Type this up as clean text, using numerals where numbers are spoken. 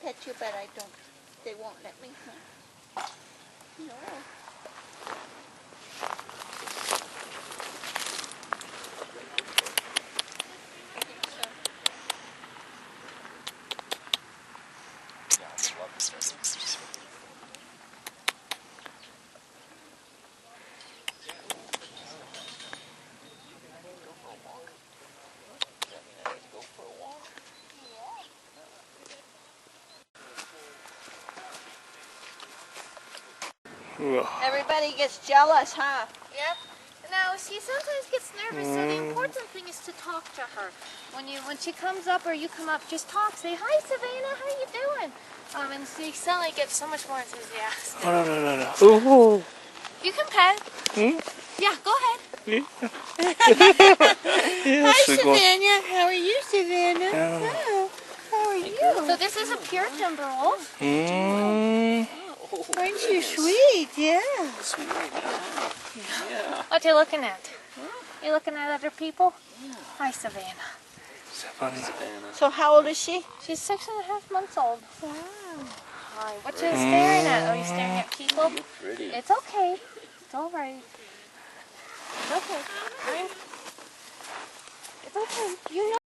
pet you, but I don't. They won't let me. Huh? No. Everybody gets jealous, huh? Yep. No, she sometimes gets nervous, so the important thing is to talk to her. When she comes up or you come up, just talk. Say, hi, Savannah, how you doing? And she suddenly gets so much more enthusiastic. Oh. You can pet. Yeah, go ahead. Hi, Savannah. How are you, Savannah? Oh, how are you? So this is a pure timber wolf. Aren't you sweet? Yeah. Sweet. Yeah. What you looking at? You looking at other people? Hi, Savannah. Savannah. So how old is she? She's 6.5 months old. Wow. Hi. What you staring at? Are you staring at people? You're pretty. It's okay. It's all right. It's okay. It's okay. You know.